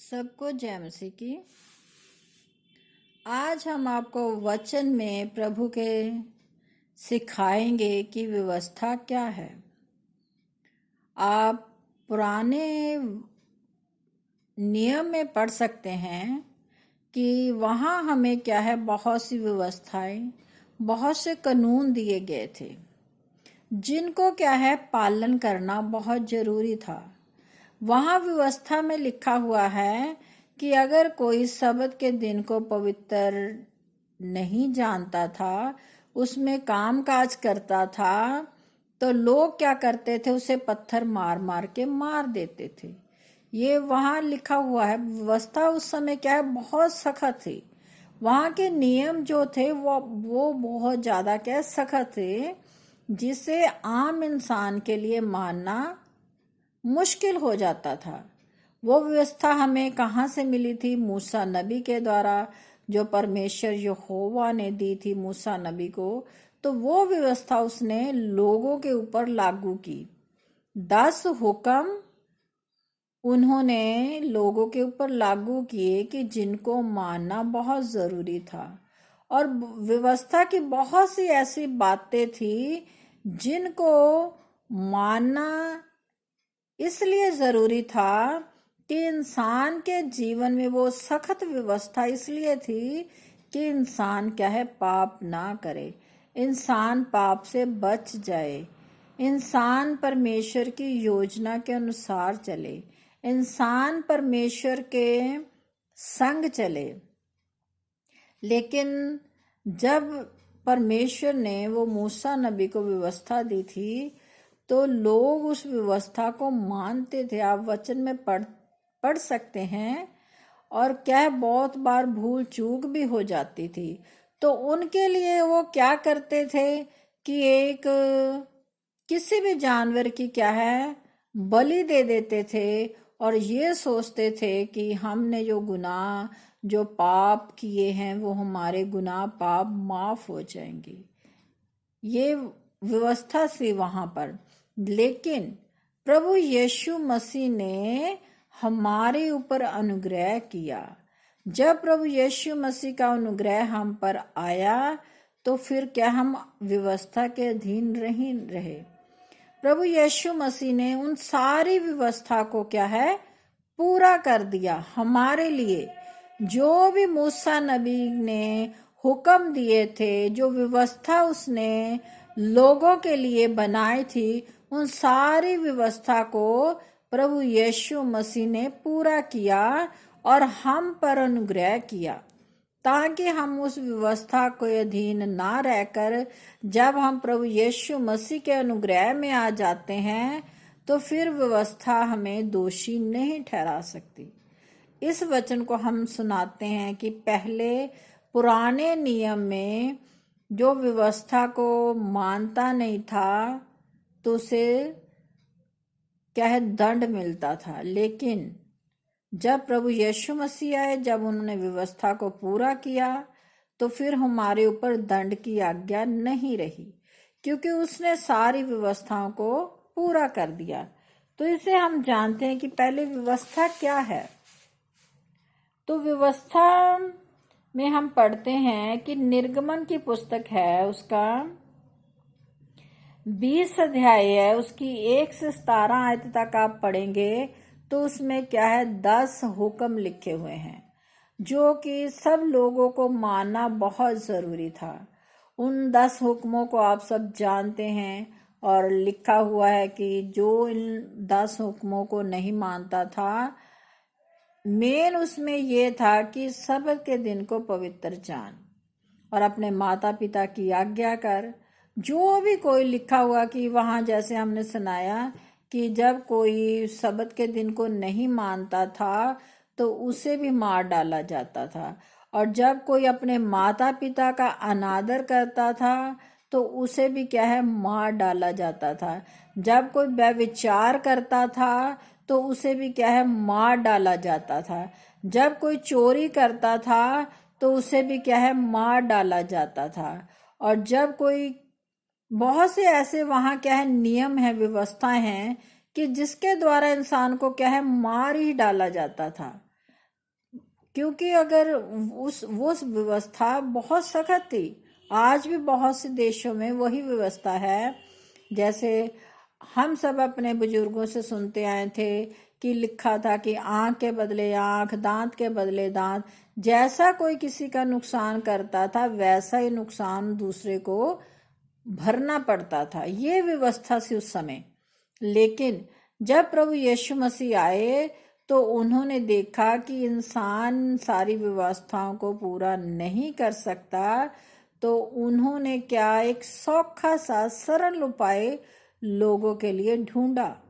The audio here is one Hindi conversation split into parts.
सबको जय मसीह की। आज हम आपको वचन में प्रभु के सिखाएंगे कि व्यवस्था क्या है। आप पुराने नियम में पढ़ सकते हैं कि वहाँ हमें क्या है, बहुत सी व्यवस्थाएं, बहुत से कानून दिए गए थे जिनको क्या है पालन करना बहुत जरूरी था। वहाँ व्यवस्था में लिखा हुआ है कि अगर कोई सबत के दिन को पवित्र नहीं जानता था, उसमें काम काज करता था, तो लोग क्या करते थे, उसे पत्थर मार मार के मार देते थे। ये वहाँ लिखा हुआ है। व्यवस्था उस समय क्या है, बहुत सख्त थी। वहाँ के नियम जो थे वो बहुत ज्यादा क्या सख्त थे, जिसे आम इंसान के लिए मानना मुश्किल हो जाता था। वो व्यवस्था हमें कहाँ से मिली थी? मूसा नबी के द्वारा, जो परमेश्वर यहोवा ने दी थी मूसा नबी को। तो वो व्यवस्था उसने लोगों के ऊपर लागू की। 10 हुक्म उन्होंने लोगों के ऊपर लागू किए कि जिनको मानना बहुत जरूरी था। और व्यवस्था की बहुत सी ऐसी बातें थी जिनको मानना इसलिए जरूरी था कि इंसान के जीवन में वो सख्त व्यवस्था इसलिए थी कि इंसान क्या है, पाप ना करे, इंसान पाप से बच जाए, इंसान परमेश्वर की योजना के अनुसार चले, इंसान परमेश्वर के संग चले। लेकिन जब परमेश्वर ने वो मूसा नबी को व्यवस्था दी थी, तो लोग उस व्यवस्था को मानते थे। आप वचन में पढ़ सकते हैं। और क्या बहुत बार भूल चूक भी हो जाती थी। तो उनके लिए वो क्या करते थे कि एक किसी भी जानवर की क्या है बलि दे देते थे, और ये सोचते थे कि हमने जो गुनाह, जो पाप किए हैं, वो हमारे गुनाह पाप माफ हो जाएंगे। ये व्यवस्था थी वहां पर। लेकिन प्रभु यीशु मसीह ने हमारे ऊपर अनुग्रह किया। जब प्रभु यीशु मसीह का अनुग्रह हम पर आया, तो फिर क्या हम व्यवस्था के अधीन नहीं रहे। प्रभु यीशु मसीह ने उन सारी व्यवस्था को क्या है पूरा कर दिया हमारे लिए। जो भी मूसा नबी ने हुक्म दिए थे, जो व्यवस्था उसने लोगों के लिए बनाई थी, उन सारी व्यवस्था को प्रभु यीशु मसीह ने पूरा किया और हम पर अनुग्रह किया, ताकि हम उस व्यवस्था के अधीन ना रहकर जब हम प्रभु यीशु मसीह के अनुग्रह में आ जाते हैं, तो फिर व्यवस्था हमें दोषी नहीं ठहरा सकती। इस वचन को हम सुनाते हैं कि पहले पुराने नियम में जो व्यवस्था को मानता नहीं था, तो उसे क्या है दंड मिलता था। लेकिन जब प्रभु यीशु मसीह आए, जब उन्होंने व्यवस्था को पूरा किया, तो फिर हमारे ऊपर दंड की आज्ञा नहीं रही, क्योंकि उसने सारी व्यवस्थाओं को पूरा कर दिया। तो इसे हम जानते हैं कि पहले व्यवस्था क्या है। तो व्यवस्था में हम पढ़ते हैं कि निर्गमन की पुस्तक है, उसका 20 अध्याय है, उसकी 1 से 17 आयत तक आप पढ़ेंगे तो उसमें क्या है 10 हुक्म लिखे हुए हैं, जो कि सब लोगों को मानना बहुत जरूरी था। उन 10 हुक्मों को आप सब जानते हैं, और लिखा हुआ है कि जो इन 10 हुक्मों को नहीं मानता था, मेन उसमें ये था कि सबत के दिन को पवित्र जान और अपने माता पिता की आज्ञा कर। जो भी कोई लिखा हुआ कि वहाँ जैसे हमने सुनाया कि जब कोई सबत के दिन को नहीं मानता था, तो उसे भी मार डाला जाता था। और जब कोई अपने माता पिता का अनादर करता था, तो उसे भी क्या है मार डाला जाता था। जब कोई व्यभिचार करता था, तो उसे भी क्या है मार डाला जाता था। जब कोई चोरी करता था, तो उसे भी क्या है मार डाला जाता था। और जब कोई, बहुत से ऐसे वहां क्या है नियम है, व्यवस्था है कि जिसके द्वारा इंसान को क्या है मार ही डाला जाता था। क्योंकि अगर वो व्यवस्था बहुत सख्त थी। आज भी बहुत से देशों में वही व्यवस्था है। जैसे हम सब अपने बुजुर्गों से सुनते आए थे कि लिखा था कि आंख के बदले आंख, दांत के बदले दांत। जैसा कोई किसी का नुकसान करता था वैसा ही नुकसान दूसरे को भरना पड़ता था। ये व्यवस्था थी उस समय। लेकिन जब प्रभु यीशु मसीह आए तो उन्होंने देखा कि इंसान सारी व्यवस्थाओं को पूरा नहीं कर सकता, तो उन्होंने क्या एक सौखा सा सरल उपाय लोगों के लिए ढूंढा।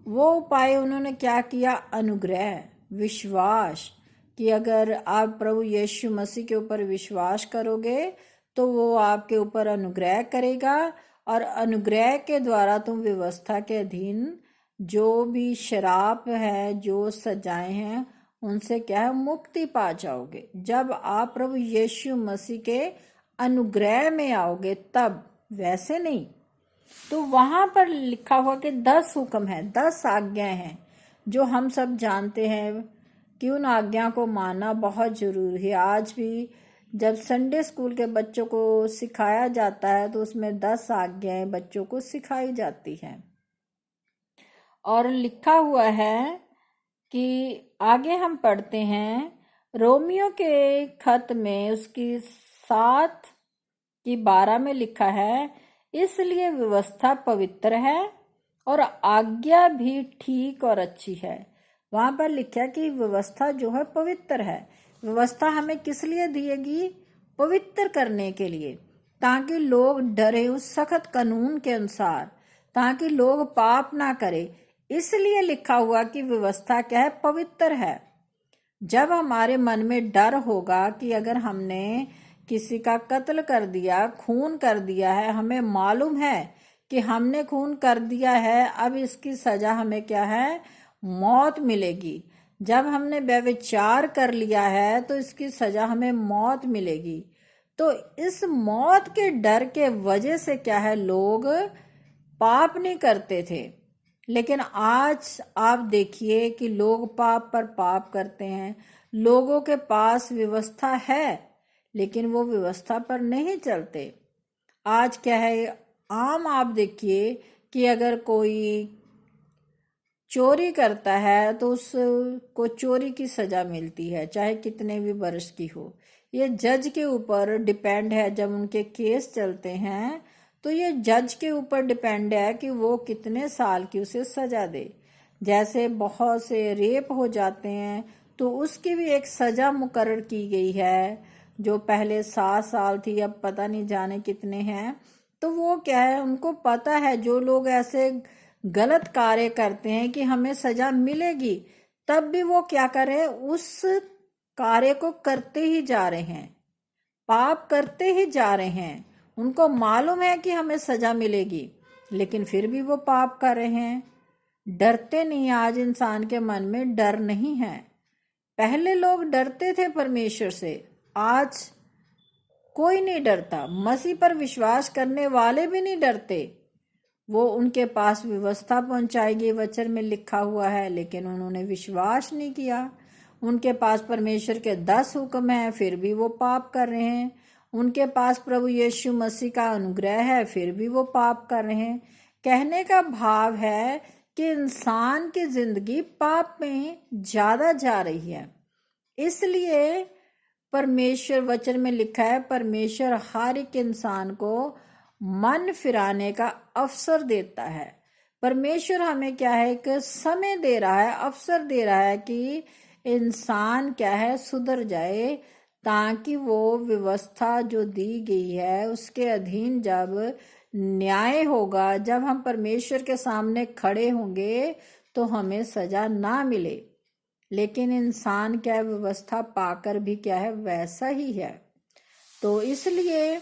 वो उपाय उन्होंने क्या किया? अनुग्रह, विश्वास, कि अगर आप प्रभु यीशु मसीह के ऊपर विश्वास करोगे तो वो आपके ऊपर अनुग्रह करेगा, और अनुग्रह के द्वारा तुम व्यवस्था के अधीन जो भी शराब है, जो सजाएं हैं, उनसे क्या है? मुक्ति पा जाओगे। जब आप प्रभु यीशु मसीह के अनुग्रह में आओगे तब, वैसे नहीं। तो वहां पर लिखा हुआ कि 10 हुक्म है, 10 आज्ञाएं हैं, जो हम सब जानते हैं कि उन आज्ञा को मानना बहुत जरूरी है। आज भी जब संडे स्कूल के बच्चों को सिखाया जाता है तो उसमें 10 आज्ञाएं बच्चों को सिखाई जाती हैं। और लिखा हुआ है कि आगे हम पढ़ते हैं, रोमियो के खत में उसकी 7:12 में लिखा है, इसलिए व्यवस्था पवित्र है और आज्ञा भी ठीक और अच्छी है। वहां पर लिखा कि व्यवस्था जो है पवित्र है। व्यवस्था हमें किस लिए दिएगी? पवित्र करने के लिए, ताकि लोग डरे उस सख्त कानून के अनुसार, ताकि लोग पाप ना करें। इसलिए लिखा हुआ कि व्यवस्था क्या है? पवित्र है। जब हमारे मन में डर होगा कि अगर हमने किसी का कत्ल कर दिया, खून कर दिया है, हमें मालूम है कि हमने खून कर दिया है, अब इसकी सजा हमें क्या है? मौत मिलेगी। जब हमने व्यभिचार कर लिया है तो इसकी सजा हमें मौत मिलेगी। तो इस मौत के डर के वजह से क्या है? लोग पाप नहीं करते थे। लेकिन आज आप देखिए कि लोग पाप पर पाप करते हैं। लोगों के पास व्यवस्था है लेकिन वो व्यवस्था पर नहीं चलते। आज क्या है? आम आप देखिए कि अगर कोई चोरी करता है तो उसको चोरी की सजा मिलती है, चाहे कितने भी वर्ष की हो। ये जज के ऊपर डिपेंड है। जब उनके केस चलते हैं तो ये जज के ऊपर डिपेंड है कि वो कितने साल की उसे सजा दे। जैसे बहुत से रेप हो जाते हैं तो उसकी भी एक सजा मुकर्रर की गई है, जो पहले 7 साल थी, अब पता नहीं जाने कितने हैं। तो वो क्या है? उनको पता है, जो लोग ऐसे गलत कार्य करते हैं कि हमें सजा मिलेगी, तब भी वो क्या करें? उस कार्य को करते ही जा रहे हैं, पाप करते ही जा रहे हैं। उनको मालूम है कि हमें सजा मिलेगी, लेकिन फिर भी वो पाप कर रहे हैं। डरते नहीं। आज इंसान के मन में डर नहीं है। पहले लोग डरते थे परमेश्वर से, आज कोई नहीं डरता। मसीह पर विश्वास करने वाले भी नहीं डरते। वो उनके पास व्यवस्था पहुंचाएगी, वचन में लिखा हुआ है, लेकिन उन्होंने विश्वास नहीं किया। उनके पास परमेश्वर के 10 हुक्म हैं, फिर भी वो पाप कर रहे हैं। उनके पास प्रभु यीशु मसीह का अनुग्रह है, फिर भी वो पाप कर रहे हैं। कहने का भाव है कि इंसान की जिंदगी पाप में ज्यादा जा रही है। इसलिए परमेश्वर, वचन में लिखा है, परमेश्वर हर एक इंसान को मन फिराने का अवसर देता है। परमेश्वर हमें क्या है? एक समय दे रहा है, अवसर दे रहा है कि इंसान क्या है? सुधर जाए, ताकि वो व्यवस्था जो दी गई है उसके अधीन जब न्याय होगा, जब हम परमेश्वर के सामने खड़े होंगे तो हमें सजा ना मिले। लेकिन इंसान क्या है? व्यवस्था पाकर भी क्या है? वैसा ही है। तो इसलिए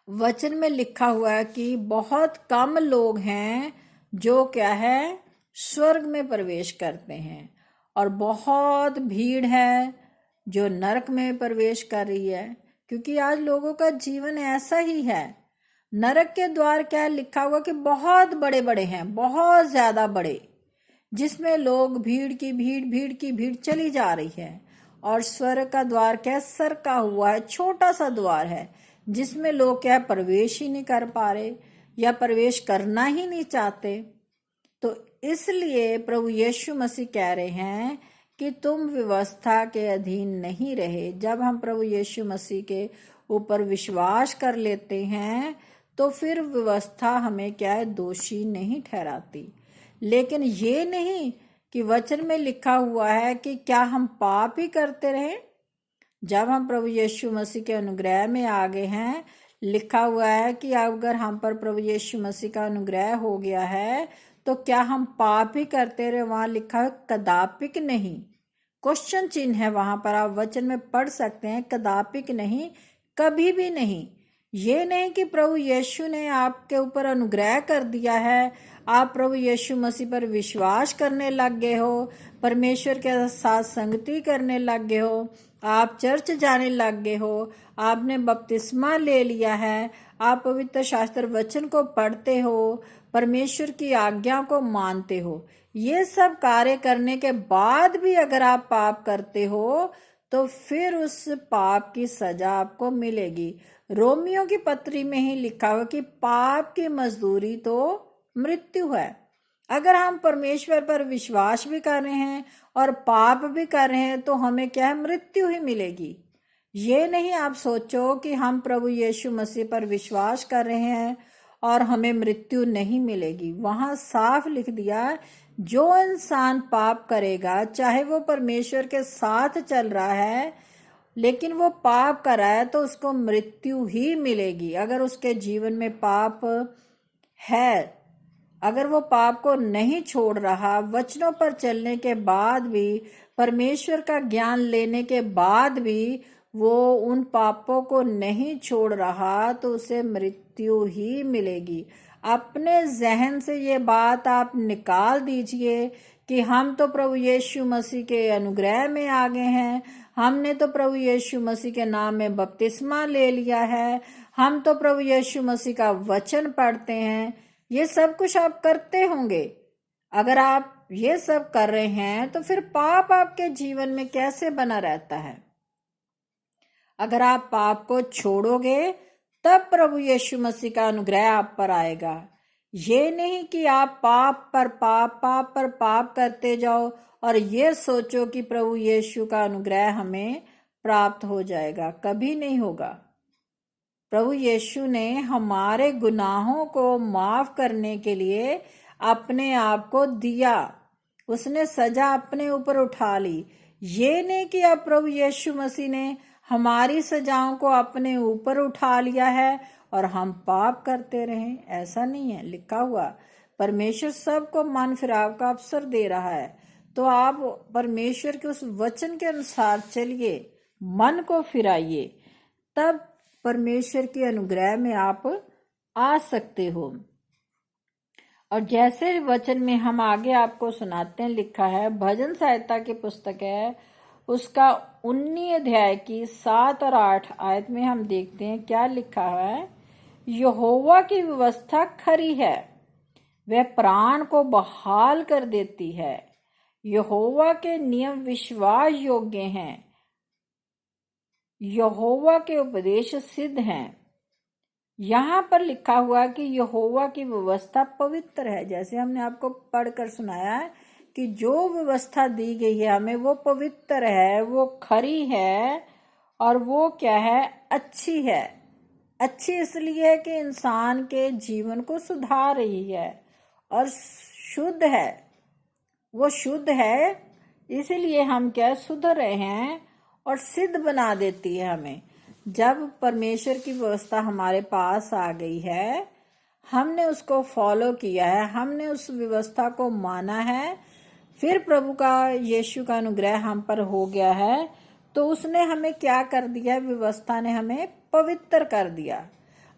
वचन में लिखा हुआ है कि बहुत कम लोग हैं जो क्या है? स्वर्ग में प्रवेश करते हैं, और बहुत भीड़ है जो नरक में प्रवेश कर रही है। क्योंकि आज लोगों का जीवन ऐसा ही है। नरक के द्वार क्या लिखा हुआ कि बहुत बड़े बड़े हैं, बहुत ज्यादा बड़े, जिसमें लोग भीड़ की भीड़ चली जा रही है। और स्वर्ग का द्वार क्या सरका हुआ है, छोटा सा द्वार है जिसमें लोग क्या प्रवेश ही नहीं कर पा रहे या प्रवेश करना ही नहीं चाहते। तो इसलिए प्रभु यीशु मसीह कह रहे हैं कि तुम व्यवस्था के अधीन नहीं रहे। जब हम प्रभु यीशु मसीह के ऊपर विश्वास कर लेते हैं तो फिर व्यवस्था हमें क्या है, दोषी नहीं ठहराती। लेकिन ये नहीं कि वचन में लिखा हुआ है कि क्या हम पाप ही करते रहे। जब हम प्रभु यीशु मसीह के अनुग्रह में आ गए हैं, लिखा हुआ है कि अगर हम पर प्रभु यीशु मसीह का अनुग्रह हो गया है तो क्या हम पाप ही करते रहे। वहां लिखा है कदापिक नहीं, क्वेश्चन चिन्ह है वहां पर, आप वचन में पढ़ सकते हैं, कदापिक नहीं, कभी भी नहीं। ये नहीं कि प्रभु यीशु ने आपके ऊपर अनुग्रह कर दिया है, आप प्रभु यीशु मसीह पर विश्वास करने लग गए हो, परमेश्वर के साथ संगति करने लग गए हो, आप चर्च जाने लग गए हो, आपने बपतिस्मा ले लिया है, आप पवित्र शास्त्र वचन को पढ़ते हो, परमेश्वर की आज्ञा को मानते हो। ये सब कार्य करने के बाद भी अगर आप पाप करते हो तो फिर उस पाप की सजा आपको मिलेगी। रोमियो की पत्री में ही लिखा हुआ कि पाप की मजदूरी तो मृत्यु है। अगर हम परमेश्वर पर विश्वास भी कर रहे हैं और पाप भी कर रहे हैं तो हमें क्या है, मृत्यु ही मिलेगी। ये नहीं आप सोचो कि हम प्रभु यीशु मसीह पर विश्वास कर रहे हैं और हमें मृत्यु नहीं मिलेगी। वहां साफ लिख दिया, जो इंसान पाप करेगा, चाहे वो परमेश्वर के साथ चल रहा है लेकिन वो पाप कर रहा है, तो उसको मृत्यु ही मिलेगी। अगर उसके जीवन में पाप है, अगर वो पाप को नहीं छोड़ रहा, वचनों पर चलने के बाद भी, परमेश्वर का ज्ञान लेने के बाद भी वो उन पापों को नहीं छोड़ रहा, तो उसे मृत्यु ही मिलेगी। अपने जहन से ये बात आप निकाल दीजिए कि हम तो प्रभु यीशु मसीह के अनुग्रह में आ गए हैं, हमने तो प्रभु यीशु मसीह के नाम में बपतिस्मा ले लिया है, हम तो प्रभु यीशु मसीह का वचन पढ़ते हैं। ये सब कुछ आप करते होंगे। अगर आप ये सब कर रहे हैं तो फिर पाप आपके जीवन में कैसे बना रहता है। अगर आप पाप को छोड़ोगे तब प्रभु यीशु मसीह का अनुग्रह आप पर आएगा। ये नहीं कि आप पाप पर पाप करते जाओ और ये सोचो कि प्रभु यीशु का अनुग्रह हमें प्राप्त हो जाएगा, कभी नहीं होगा। प्रभु यीशु ने हमारे गुनाहों को माफ करने के लिए अपने आप को दिया, उसने सजा अपने ऊपर उठा ली। ये नहीं कि अब प्रभु यीशु मसीह ने हमारी सजाओं को अपने ऊपर उठा लिया है और हम पाप करते रहें, ऐसा नहीं है। लिखा हुआ परमेश्वर सबको मन फिराव का अवसर दे रहा है, तो आप परमेश्वर के उस वचन के अनुसार चलिए, मन को फिराइए, तब परमेश्वर के अनुग्रह में आप आ सकते हो। और जैसे वचन में हम आगे आपको सुनाते हैं, लिखा है भजन संहिता की पुस्तक है, उसका 19 अध्याय की 7 और 8 आयत में हम देखते हैं क्या लिखा है। यहोवा की व्यवस्था खरी है, वह प्राण को बहाल कर देती है। यहोवा के नियम विश्वास योग्य हैं, यहोवा के उपदेश सिद्ध हैं। यहाँ पर लिखा हुआ कि यहोवा की व्यवस्था पवित्र है। जैसे हमने आपको पढ़कर सुनाया है कि जो व्यवस्था दी गई है हमें, वो पवित्र है, वो खरी है और वो क्या है, अच्छी है। अच्छी इसलिए है कि इंसान के जीवन को सुधार रही है, और शुद्ध है, वो शुद्ध है, इसीलिए हम क्या सुधर रहे हैं और सिद्ध बना देती है हमें। जब परमेश्वर की व्यवस्था हमारे पास आ गई है, हमने उसको फॉलो किया है, हमने उस व्यवस्था को माना है, फिर प्रभु का यीशु का अनुग्रह हम पर हो गया है, तो उसने हमें क्या कर दिया, व्यवस्था ने हमें पवित्र कर दिया।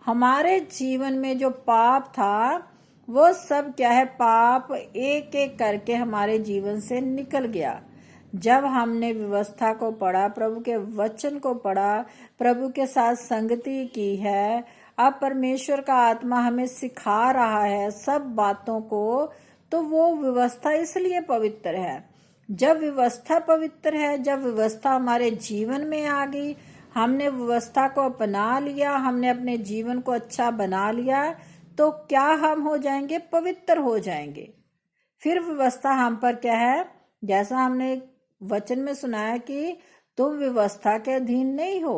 हमारे जीवन में जो पाप था वो सब क्या है, पाप एक एक करके हमारे जीवन से निकल गया। जब हमने व्यवस्था को पढ़ा, प्रभु के वचन को पढ़ा, प्रभु के साथ संगति की है, अब परमेश्वर का आत्मा हमें सिखा रहा है सब बातों को, तो वो व्यवस्था इसलिए पवित्र है। जब व्यवस्था पवित्र है, जब व्यवस्था हमारे जीवन में आ गई, हमने व्यवस्था को अपना लिया, हमने अपने जीवन को अच्छा बना लिया, तो क्या हम हो जाएंगे? पवित्र हो जाएंगे। फिर व्यवस्था हम पर क्या है? जैसा हमने वचन में सुनाया कि तुम व्यवस्था के अधीन नहीं हो।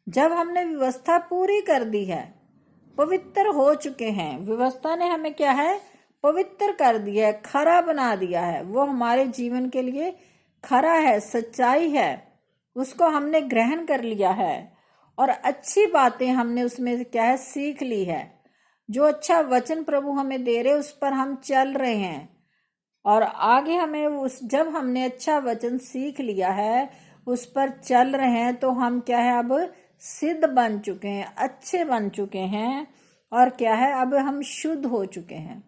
जब हमने व्यवस्था पूरी कर दी है, पवित्र हो चुके हैं, व्यवस्था ने हमें क्या है? पवित्र कर दिया है, खरा बना दिया है। वो हमारे जीवन के लिए खरा है, सच्चाई है, उसको हमने ग्रहण कर लिया है और अच्छी बातें हमने उसमें क्या है? सीख ली है। जो अच्छा वचन प्रभु हमें दे रहे, उस पर हम चल रहे हैं और आगे हमें जब हमने अच्छा वचन सीख लिया है, उस पर चल रहे हैं, तो हम क्या है? अब सिद्ध बन चुके हैं, अच्छे बन चुके हैं और क्या है? अब हम शुद्ध हो चुके हैं।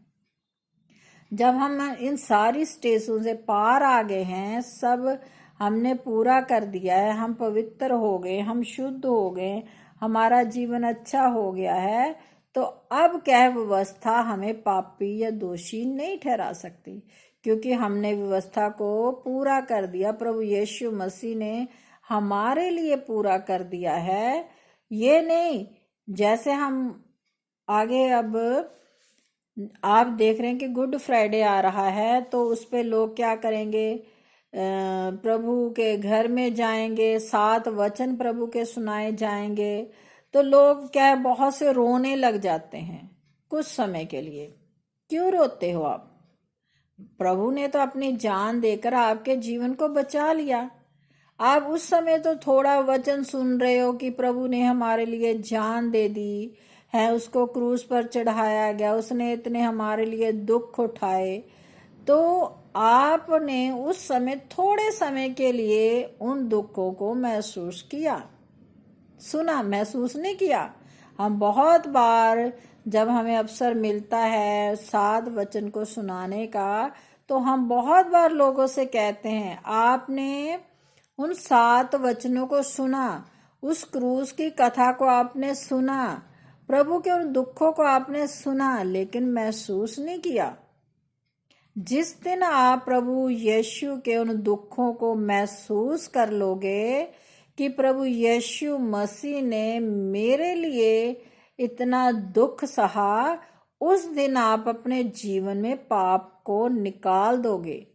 जब हम इन सारी स्टेजों से पार आ गए हैं, सब हमने पूरा कर दिया है, हम पवित्र हो गए, हम शुद्ध हो गए, हमारा जीवन अच्छा हो गया है, तो अब क्या है? व्यवस्था हमें पापी या दोषी नहीं ठहरा सकती, क्योंकि हमने व्यवस्था को पूरा कर दिया। प्रभु यीशु मसीह ने हमारे लिए पूरा कर दिया है। ये नहीं जैसे हम आगे अब आप देख रहे हैं कि गुड फ्राइडे आ रहा है, तो उस पे लोग क्या करेंगे? प्रभु के घर में जाएंगे, 7 वचन प्रभु के सुनाए जाएंगे, तो लोग क्या है? बहुत से रोने लग जाते हैं कुछ समय के लिए। क्यों रोते हो आप? प्रभु ने तो अपनी जान देकर आपके जीवन को बचा लिया। आप उस समय तो थोड़ा वचन सुन रहे हो कि प्रभु ने हमारे लिए जान दे दी है, उसको क्रूस पर चढ़ाया गया, उसने इतने हमारे लिए दुख उठाए, तो आपने उस समय थोड़े समय के लिए उन दुखों को महसूस किया, सुना, महसूस नहीं किया। हम बहुत बार जब हमें अवसर मिलता है 7 वचन को सुनाने का, तो हम बहुत बार लोगों से कहते हैं, आपने उन 7 वचनों को सुना, उस क्रूस की कथा को आपने सुना, प्रभु के उन दुखों को आपने सुना, लेकिन महसूस नहीं किया। जिस दिन आप प्रभु यीशु के उन दुखों को महसूस कर लोगे कि प्रभु यीशु मसीह ने मेरे लिए इतना दुख सहा, उस दिन आप अपने जीवन में पाप को निकाल दोगे,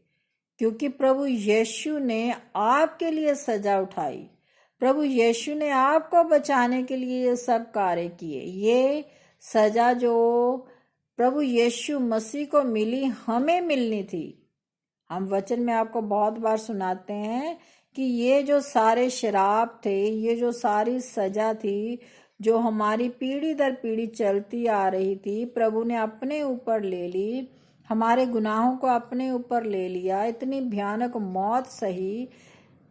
क्योंकि प्रभु यीशु ने आपके लिए सजा उठाई। प्रभु यीशु ने आपको बचाने के लिए ये सब कार्य किए। ये सजा जो प्रभु यीशु मसीह को मिली, हमें मिलनी थी। हम वचन में आपको बहुत बार सुनाते हैं कि ये जो सारे श्राप थे, ये जो सारी सजा थी, जो हमारी पीढ़ी दर पीढ़ी चलती आ रही थी, प्रभु ने अपने ऊपर ले ली, हमारे गुनाहों को अपने ऊपर ले लिया, इतनी भयानक मौत सही,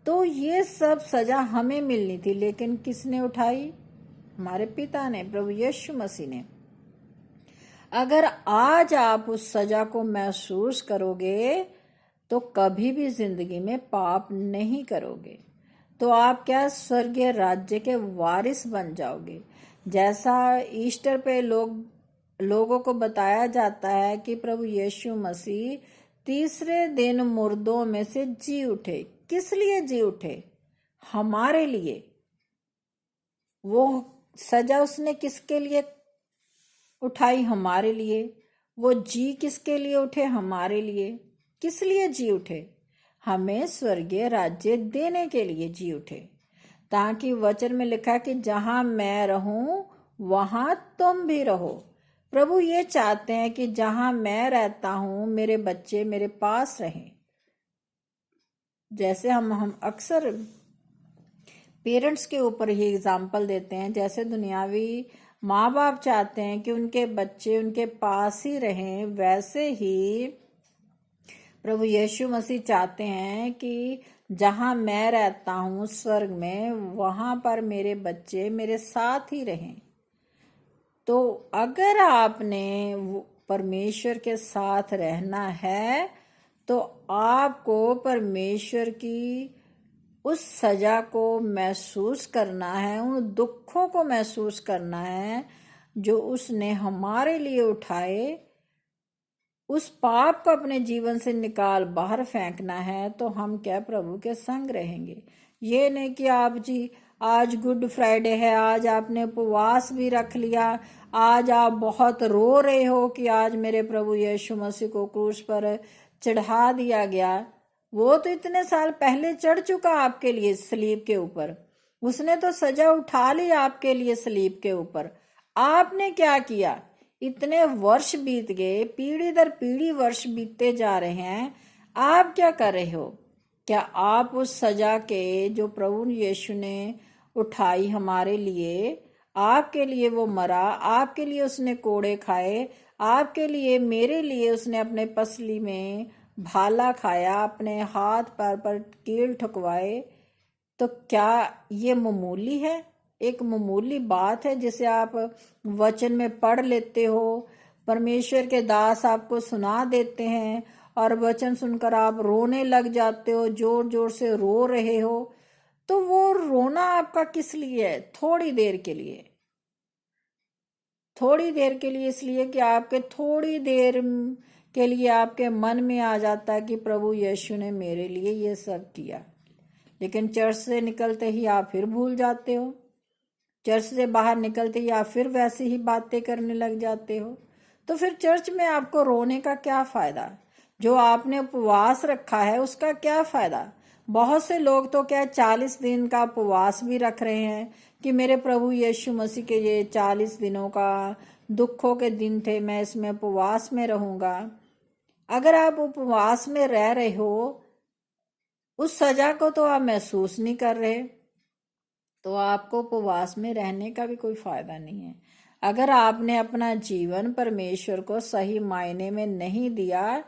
तो ये सब सजा हमें मिलनी थी। लेकिन किसने उठाई? हमारे पिता ने, प्रभु यीशु मसीह ने। अगर आज आप उस सजा को महसूस करोगे, तो कभी भी जिंदगी में पाप नहीं करोगे, तो आप क्या? स्वर्गीय राज्य के वारिस बन जाओगे। जैसा ईस्टर पे लोगों को बताया जाता है कि प्रभु यीशु मसीह तीसरे दिन मुर्दों में से जी उठे। किस लिए जी उठे? हमारे लिए। वो सजा उसने किसके लिए उठाई? हमारे लिए। वो जी किसके लिए उठे? हमारे लिए। किस लिए जी उठे? हमें स्वर्गीय राज्य देने के लिए जी उठे, ताकि वचन में लिखा कि जहां मैं रहूं वहां तुम भी रहो। प्रभु ये चाहते हैं कि जहां मैं रहता हूं, मेरे बच्चे मेरे पास रहें। जैसे हम अक्सर पेरेंट्स के ऊपर ही एग्जाम्पल देते हैं, जैसे दुनियावी माँ बाप चाहते हैं कि उनके बच्चे उनके पास ही रहें, वैसे ही प्रभु यीशु मसीह चाहते हैं कि जहां मैं रहता हूं स्वर्ग में, वहां पर मेरे बच्चे मेरे साथ ही रहें। तो अगर आपने परमेश्वर के साथ रहना है, तो आपको परमेश्वर की उस सजा को महसूस करना है, उन दुखों को महसूस करना है जो उसने हमारे लिए उठाए, उस पाप को अपने जीवन से निकाल बाहर फेंकना है, तो हम क्या प्रभु के संग रहेंगे। ये नहीं कि आप जी आज गुड फ्राइडे है, आज आपने उपवास भी रख लिया, आज आप बहुत रो रहे हो कि आज मेरे प्रभु यीशु मसीह को क्रूस पर चढ़ा दिया गया। वो तो इतने साल पहले चढ़ चुका आपके लिए सलीब के ऊपर, उसने तो सजा उठा ली आपके लिए सलीब के ऊपर। आपने क्या किया? इतने वर्ष बीत गए, पीढ़ी दर पीढ़ी वर्ष बीतते जा रहे हैं, आप क्या कर रहे हो? क्या आप उस सजा के जो प्रभु यीशु ने उठाई हमारे लिए, आपके लिए वो मरा, आपके लिए उसने कोड़े खाए, आपके लिए मेरे लिए उसने अपने पसली में भाला खाया, अपने हाथ पैर पर कील ठुकवाए, तो क्या ये मामूली है? एक मामूली बात है जिसे आप वचन में पढ़ लेते हो, परमेश्वर के दास आपको सुना देते हैं और वचन सुनकर आप रोने लग जाते हो, जोर जोर से रो रहे हो, तो वो रोना आपका किस लिए है? थोड़ी देर के लिए, थोड़ी देर के लिए, इसलिए कि आपके थोड़ी देर के लिए आपके मन में आ जाता है कि प्रभु यीशु ने मेरे लिए ये सब किया, लेकिन चर्च से निकलते ही आप फिर भूल जाते हो, चर्च से बाहर निकलते ही आप फिर वैसे ही बातें करने लग जाते हो। तो फिर चर्च में आपको रोने का क्या फायदा? जो आपने उपवास रखा है उसका क्या फायदा? बहुत से लोग तो क्या 40 दिन का उपवास भी रख रहे हैं कि मेरे प्रभु यीशु मसीह के ये 40 दिनों का दुखों के दिन थे, मैं इसमें उपवास में रहूंगा। अगर आप उपवास में रह रहे हो, उस सजा को तो आप महसूस नहीं कर रहे, तो आपको उपवास में रहने का भी कोई फायदा नहीं है। अगर आपने अपना जीवन परमेश्वर को सही मायने में नहीं दिया,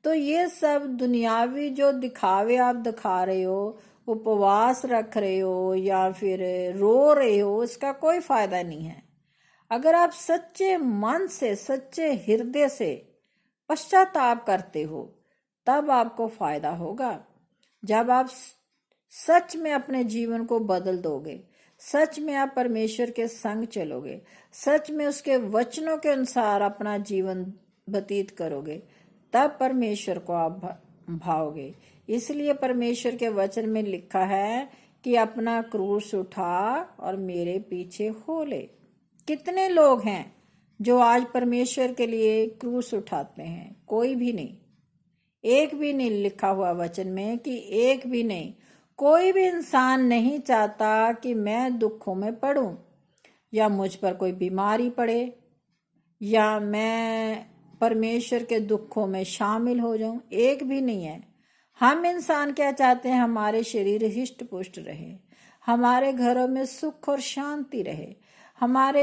तो ये सब दुनियावी जो दिखावे आप दिखा रहे हो, उपवास रख रहे हो या फिर रो रहे हो, इसका कोई फायदा नहीं है। अगर आप सच्चे मन से, सच्चे हृदय से पश्चाताप करते हो, तब आपको फायदा होगा। जब आप सच में अपने जीवन को बदल दोगे, सच में आप परमेश्वर के संग चलोगे, सच में उसके वचनों के अनुसार अपना जीवन व्यतीत करोगे, तब परमेश्वर को आप भाओगे। इसलिए परमेश्वर के वचन में लिखा है कि अपना क्रूस उठा और मेरे पीछे हो ले। कितने लोग हैं जो आज परमेश्वर के लिए क्रूस उठाते हैं? कोई भी नहीं, एक भी नहीं लिखा हुआ वचन में कि एक भी नहीं। कोई भी इंसान नहीं चाहता कि मैं दुखों में पड़ूं, या मुझ पर कोई बीमारी पड़े, या मैं परमेश्वर के दुखों में शामिल हो जाऊं। एक भी नहीं है। हम इंसान क्या चाहते हैं? हमारे शरीर हिष्ट पुष्ट रहे, हमारे घरों में सुख और शांति रहे, हमारे